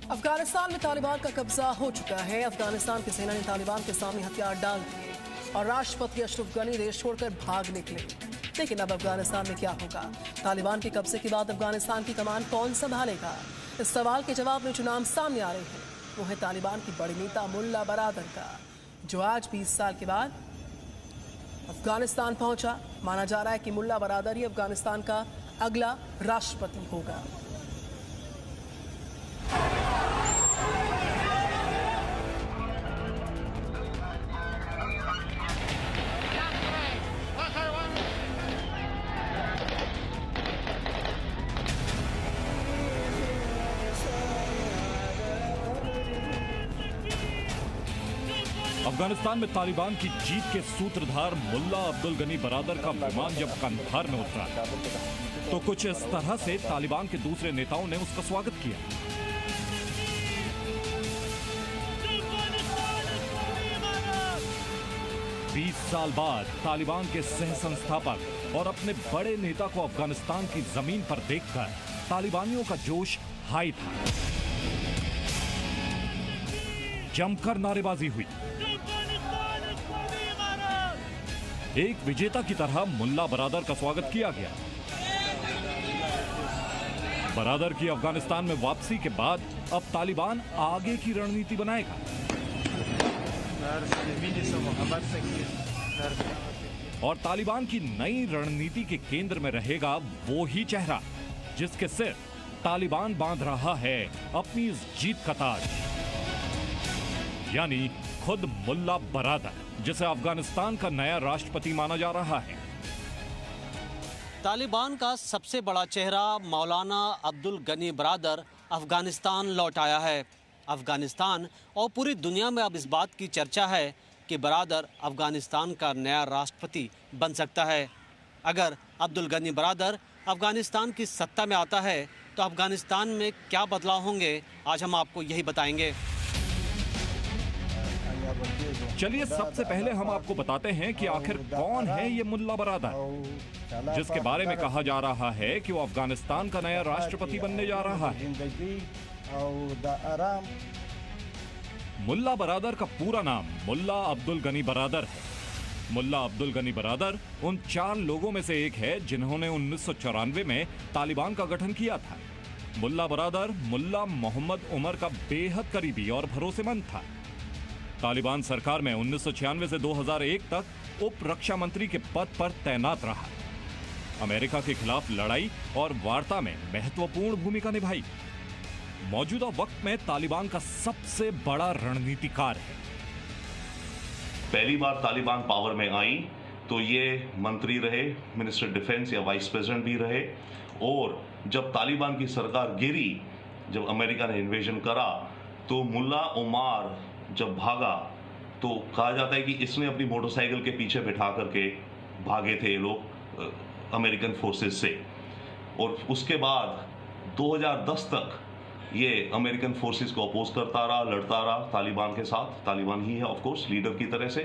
अफगानिस्तान में तालिबान का कब्जा हो चुका है। अफगानिस्तान की सेना ने तालिबान के सामने हथियार डाल दिए और राष्ट्रपति अशरफ गनी देश छोड़कर भाग निकले। लेकिन अब अफगानिस्तान में क्या होगा? तालिबान के कब्जे के बाद अफगानिस्तान की कमान कौन संभालेगा? इस सवाल के जवाब में जो नाम सामने आ रहे हैं वो है तालिबान की बड़ी नेता मुल्ला बरादर का, जो आज 20 साल के बाद अफगानिस्तान पहुंचा। माना जा रहा है कि मुल्ला बरादर ही अफगानिस्तान का अगला राष्ट्रपति होगा। अफगानिस्तान में तालिबान की जीत के सूत्रधार मुल्ला अब्दुल गनी बरादर का विमान जब कंधार में उतरा तो कुछ इस तरह से तालिबान के दूसरे नेताओं ने उसका स्वागत किया। बीस साल बाद तालिबान के सह संस्थापक और अपने बड़े नेता को अफगानिस्तान की जमीन पर देखकर तालिबानियों का जोश हाई था। जमकर नारेबाजी हुई। एक विजेता की तरह मुल्ला बरादर का स्वागत किया गया। बरादर की अफगानिस्तान में वापसी के बाद अब तालिबान आगे की रणनीति बनाएगा। और तालिबान की नई रणनीति के केंद्र में रहेगा वो ही चेहरा जिसके सिर तालिबान बांध रहा है अपनी इस जीत का ताज, यानी खुद मुल्ला बरादर, जिसे अफगानिस्तान का नया राष्ट्रपति माना जा रहा है। तालिबान का सबसे बड़ा चेहरा मौलाना अब्दुल गनी बरादर अफगानिस्तान लौट आया है। अफगानिस्तान और पूरी दुनिया में अब इस बात की चर्चा है कि बरादर अफगानिस्तान का नया राष्ट्रपति बन सकता है। अगर अब्दुल गनी बरादर अफगानिस्तान की सत्ता में आता है तो अफगानिस्तान में क्या बदलाव होंगे, आज हम आपको यही बताएंगे। चलिए सबसे पहले हम आपको बताते हैं कि आखिर कौन है ये मुल्ला बरादर, जिसके बारे में कहा जा रहा है कि वो अफगानिस्तान का नया राष्ट्रपति बनने जा रहा है। मुल्ला बरादर का पूरा नाम मुल्ला अब्दुल गनी बरादर है। मुल्ला अब्दुल गनी बरादर उन 4 लोगों में से एक है जिन्होंने 1994 में तालिबान का गठन किया था। मुल्ला बरादर मुल्ला मोहम्मद उमर का बेहद करीबी और भरोसेमंद था। तालिबान सरकार में 1996 से 2001 तक उप रक्षा मंत्री के पद पर तैनात रहा। अमेरिका के खिलाफ लड़ाई और वार्ता में महत्वपूर्ण भूमिका निभाई। मौजूदा वक्त में तालिबान का सबसे बड़ा रणनीतिकार है। पहली बार तालिबान पावर में आई तो ये मंत्री रहे, मिनिस्टर डिफेंस या वाइस प्रेसिडेंट भी रहे। और जब तालिबान की सरकार गिरी, जब अमेरिका ने इन्वेजन करा, तो मुल्ला उमर जब भागा तो कहा जाता है कि इसने अपनी मोटरसाइकिल के पीछे बिठा करके भागे थे ये लोग अमेरिकन फोर्सेस से। और उसके बाद 2010 तक ये अमेरिकन फोर्सेस को अपोज करता रहा, लड़ता रहा तालिबान के साथ। तालिबान ही है ऑफ कोर्स लीडर की तरह से,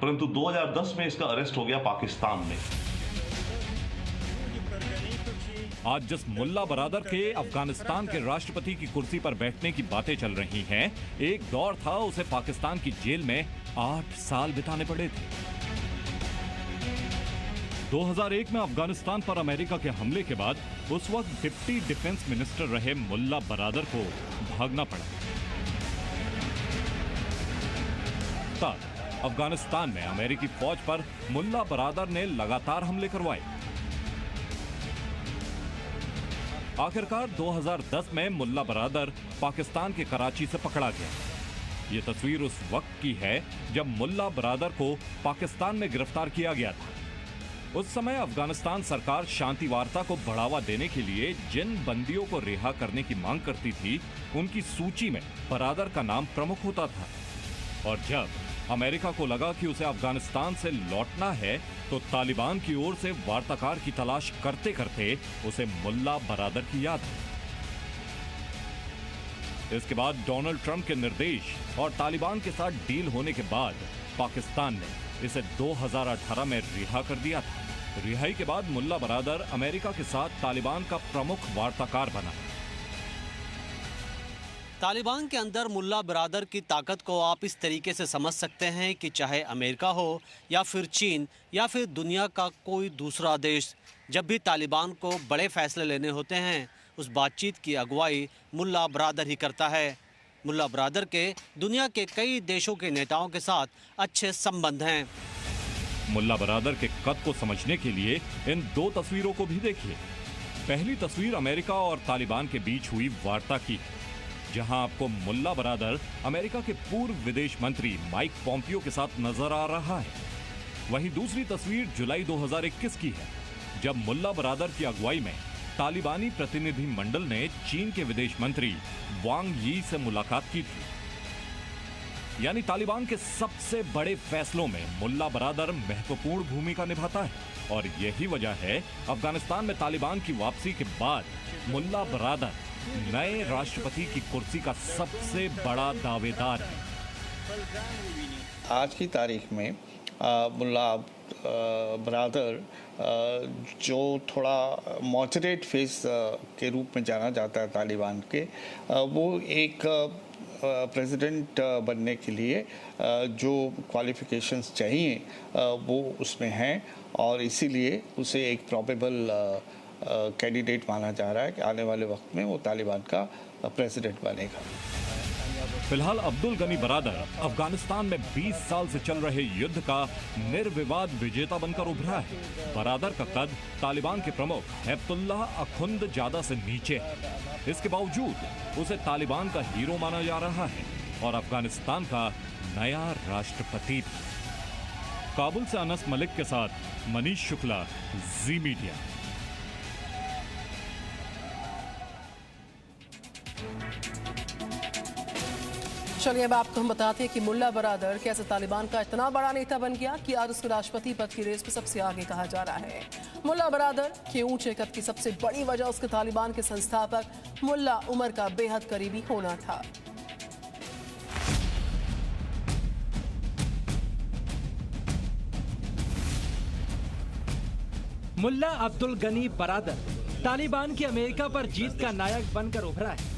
परंतु 2010 में इसका अरेस्ट हो गया पाकिस्तान में। आज जिस मुल्ला बरादर के अफगानिस्तान के राष्ट्रपति की कुर्सी पर बैठने की बातें चल रही हैं, एक दौर था उसे पाकिस्तान की जेल में 8 साल बिताने पड़े थे। 2001 में अफगानिस्तान पर अमेरिका के हमले के बाद उस वक्त डिप्टी डिफेंस मिनिस्टर रहे मुल्ला बरादर को भागना पड़ा। तब अफगानिस्तान में अमेरिकी फौज पर मुल्ला बरादर ने लगातार हमले करवाए। आखिरकार 2010 में मुल्ला बरादर पाकिस्तान के कराची से पकड़ा गया। ये तस्वीर उस वक्त की है जब मुल्ला बरादर को पाकिस्तान में गिरफ्तार किया गया था। उस समय अफगानिस्तान सरकार शांति वार्ता को बढ़ावा देने के लिए जिन बंदियों को रिहा करने की मांग करती थी, उनकी सूची में बरादर का नाम प्रमुख होता था। और जब अमेरिका को लगा कि उसे अफगानिस्तान से लौटना है तो तालिबान की ओर से वार्ताकार की तलाश करते करते उसे मुल्ला बरादर की याद आई। इसके बाद डोनाल्ड ट्रंप के निर्देश और तालिबान के साथ डील होने के बाद पाकिस्तान ने इसे 2018 में रिहा कर दिया था। रिहाई के बाद मुल्ला बरादर अमेरिका के साथ तालिबान का प्रमुख वार्ताकार बना। तालिबान के अंदर मुल्ला बिरादर की ताकत को आप इस तरीके से समझ सकते हैं कि चाहे अमेरिका हो या फिर चीन या फिर दुनिया का कोई दूसरा देश, जब भी तालिबान को बड़े फैसले लेने होते हैं उस बातचीत की अगुवाई मुल्ला बिरादर ही करता है। मुल्ला बिरादर के दुनिया के कई देशों के नेताओं के साथ अच्छे संबंध हैं। मुल्ला बिरादर के कद को समझने के लिए इन दो तस्वीरों को भी देखिए। पहली तस्वीर अमेरिका और तालिबान के बीच हुई वार्ता की है, जहां आपको मुल्ला बिरादर अमेरिका के पूर्व विदेश मंत्री माइक पॉम्पियो के साथ नजर आ रहा है। वहीं दूसरी तस्वीर जुलाई 2021 की है, जब मुल्ला बिरादर की अगुवाई में तालिबानी प्रतिनिधि मंडल ने चीन के विदेश मंत्री वांग यी से मुलाकात की थी। यानी तालिबान के सबसे बड़े फैसलों में मुल्ला बिरादर महत्वपूर्ण भूमिका निभाता है और यही वजह है अफगानिस्तान में तालिबान की वापसी के बाद मुल्ला बिरादर नए राष्ट्रपति की कुर्सी का सबसे बड़ा दावेदार है। आज की तारीख में मुल्ला बिरादर जो थोड़ा मॉडरेट फेस के रूप में जाना जाता है तालिबान के, वो एक प्रेसिडेंट बनने के लिए जो क्वालिफिकेशंस चाहिए वो उसमें हैं और इसीलिए उसे एक प्रोबेबल कैंडिडेट माना जा रहा है कि आने वाले वक्त में वो तालिबान का प्रेसिडेंट बनेगा। फिलहाल अब्दुल गनी बिरादर अफगानिस्तान में 20 साल से चल रहे युद्ध का निर्विवाद विजेता बनकर उभरा है। बिरादर का कद तालिबान के प्रमुख हैबतुल्लाह अखुंदजादा से नीचे है। इसके बावजूद उसे तालिबान का हीरो माना जा रहा है और अफगानिस्तान का नया राष्ट्रपति। काबुल से अनस मलिक के साथ मनीष शुक्ला, जी मीडिया। चलिए अब आपको हम बताते हैं कि मुल्ला बिरादर कैसे तालिबान का इतना बड़ा नेता बन गया कि आज उसको राष्ट्रपति पद की रेस में सबसे आगे कहा जा रहा है। मुल्ला बिरादर के ऊंचे कद की सबसे बड़ी वजह उसके तालिबान के संस्थापक मुल्ला उमर का बेहद करीबी होना था। मुल्ला अब्दुल गनी बिरादर तालिबान की अमेरिका पर जीत का नायक बनकर उभरा है।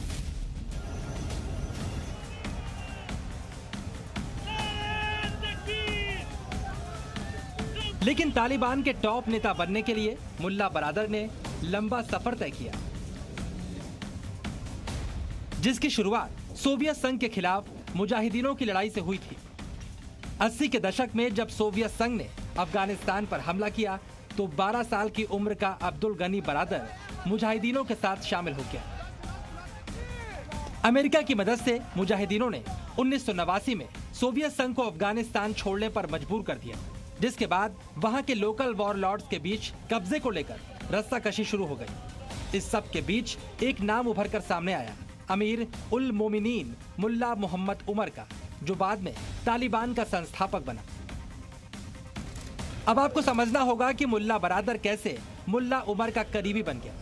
लेकिन तालिबान के टॉप नेता बनने के लिए मुल्ला बिरादर ने लंबा सफर तय किया, जिसकी शुरुआत सोवियत संघ के खिलाफ मुजाहिदीनों की लड़ाई से हुई थी। 80 के दशक में जब सोवियत संघ ने अफगानिस्तान पर हमला किया तो 12 साल की उम्र का अब्दुल गनी बिरादर मुजाहिदीनों के साथ शामिल हो गया। अमेरिका की मदद से मुजाहिदीनों ने 1989 में सोवियत संघ को अफगानिस्तान छोड़ने पर मजबूर कर दिया, जिसके बाद वहां के लोकल वॉरलॉर्ड्स के बीच कब्जे को लेकर रस्साकशी शुरू हो गई। इस सब के बीच एक नाम उभर कर सामने आया, अमीर उल मोमिनीन मुल्ला मोहम्मद उमर का, जो बाद में तालिबान का संस्थापक बना। अब आपको समझना होगा कि मुल्ला बिरादर कैसे मुल्ला उमर का करीबी बन गया।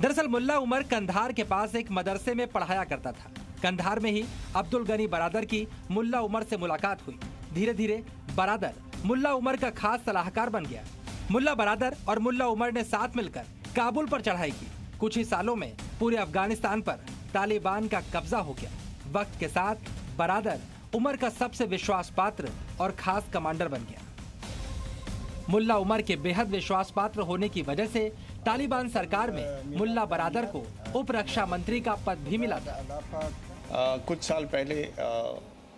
दरअसल मुल्ला उमर कंधार के पास एक मदरसे में पढ़ाया करता था। कंधार में ही अब्दुल गनी बिरादर की मुल्ला उमर से मुलाकात हुई। धीरे धीरे बिरादर मुल्ला उमर का खास सलाहकार बन गया। मुल्ला बिरादर और मुल्ला उमर ने साथ मिलकर काबुल पर चढ़ाई की। कुछ ही सालों में पूरे अफगानिस्तान पर तालिबान का कब्जा हो गया। वक्त के साथ बिरादर उमर का सबसे विश्वास पात्र और खास कमांडर बन गया। मुल्ला उमर के बेहद विश्वास पात्र होने की वजह से तालिबान सरकार में मुल्ला बिरादर को उप रक्षा मंत्री का पद भी मिला था। कुछ साल पहले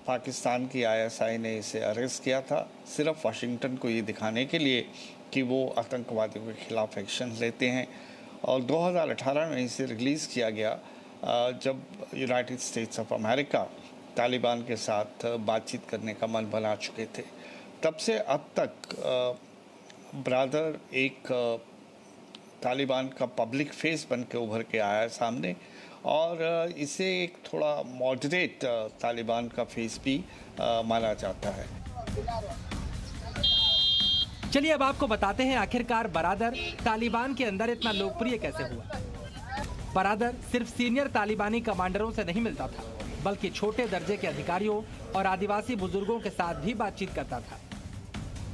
पाकिस्तान की ISI ने इसे अरेस्ट किया था, सिर्फ वाशिंगटन को ये दिखाने के लिए कि वो आतंकवादियों के खिलाफ एक्शन लेते हैं। और 2018 में इसे रिलीज़ किया गया जब United states of America Taliban के साथ बातचीत करने का मन बना चुके थे। तब से अब तक बिरादर एक तालिबान का पब्लिक फेस बन के उभर के आया सामने और इसे एक थोड़ा मॉडरेट तालिबान का फेस भी माना जाता है। चलिए अब आपको बताते हैं आखिरकार बिरादर तालिबान के अंदर इतना लोकप्रिय कैसे हुआ। बिरादर सिर्फ सीनियर तालिबानी कमांडरों से नहीं मिलता था, बल्कि छोटे दर्जे के अधिकारियों और आदिवासी बुजुर्गों के साथ भी बातचीत करता था।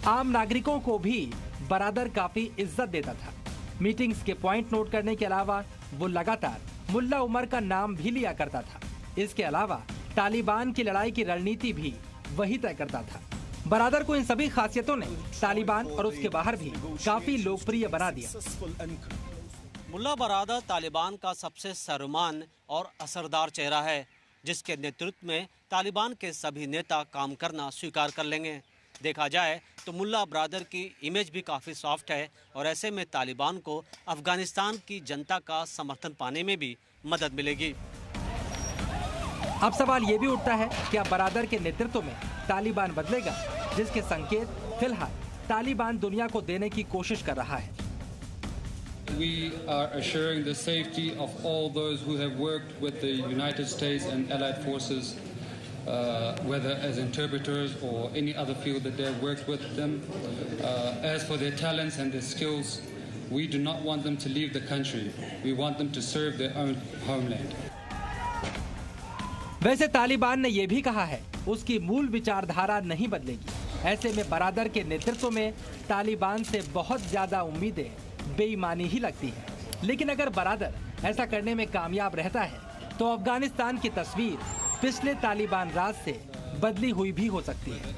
आम नागरिकों को भी बिरादर काफी इज्जत देता था। मीटिंग्स के पॉइंट नोट करने के अलावा वो लगातार मुल्ला उमर का नाम भी लिया करता था। इसके अलावा तालिबान की लड़ाई की रणनीति भी वही तय करता था। बरादर को इन सभी खासियतों ने तालिबान और उसके बाहर भी काफी लोकप्रिय बना दिया। मुल्ला बरादर तालिबान का सबसे सर्वमान्य और असरदार चेहरा है, जिसके नेतृत्व में तालिबान के सभी नेता काम करना स्वीकार कर लेंगे। देखा जाए तो मुल्ला बरादर की इमेज भी काफ़ी सॉफ्ट है और ऐसे में तालिबान को अफगानिस्तान की जनता का समर्थन पाने में भी मदद मिलेगी। अब सवाल ये भी उठता है कि अब बरादर के नेतृत्व में तालिबान बदलेगा, जिसके संकेत फिलहाल तालिबान दुनिया को देने की कोशिश कर रहा है। We are assuring the safety of all those who have worked with the United States and allied forces, whether as interpreters or any other field that they have worked with them. As for their talents and their skills, we do not want them to leave the country. We want them to serve their own homeland. वैसे तालिबान ने यह भी कहा है उसकी मूल विचारधारा नहीं बदलेगी। ऐसे में बरादर के नेतृत्व में तालिबान से बहुत ज्यादा उम्मीदें बेईमानी ही लगती है। लेकिन अगर बरादर ऐसा करने में कामयाब रहता है तो अफगानिस्तान की तस्वीर पिछले तालिबान राज से बदली हुई भी हो सकती है।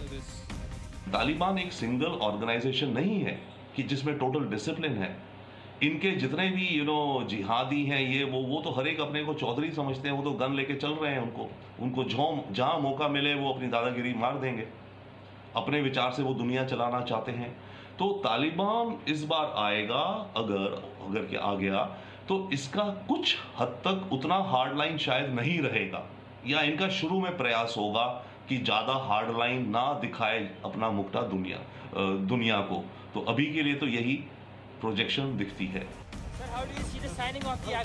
तालिबान एक सिंगल ऑर्गेनाइजेशन नहीं है कि जिसमें टोटल डिसिप्लिन है। इनके जितने भी जिहादी हैं ये वो तो हर एक अपने को चौधरी समझते हैं, वो तो गन लेके चल रहे हैं। उनको जहां मौका मिले वो अपनी दादागिरी मार देंगे। अपने विचार से वो दुनिया चलाना चाहते हैं। तो तालिबान इस बार आएगा, अगर के आ गया तो इसका कुछ हद तक उतना हार्ड लाइन शायद नहीं रहेगा, या इनका शुरू में प्रयास होगा कि ज्यादा हार्ड लाइन ना दिखाए अपना मुक्ता दुनिया को। तो अभी के लिए तो यही प्रोजेक्शन दिखती है।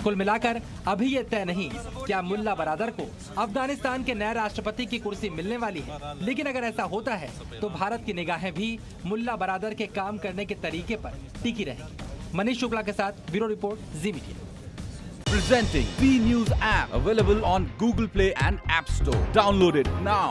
कुल मिलाकर अभी ये तय नहीं क्या मुल्ला बरादर को अफगानिस्तान के नए राष्ट्रपति की कुर्सी मिलने वाली है, लेकिन अगर ऐसा होता है तो भारत की निगाहें भी मुल्ला बरादर के काम करने के तरीके पर टिकी रहेंगी। मनीष शुक्ला के साथ bureau report, ji media. Presenting B News app, available on Google Play and App Store. Download it now.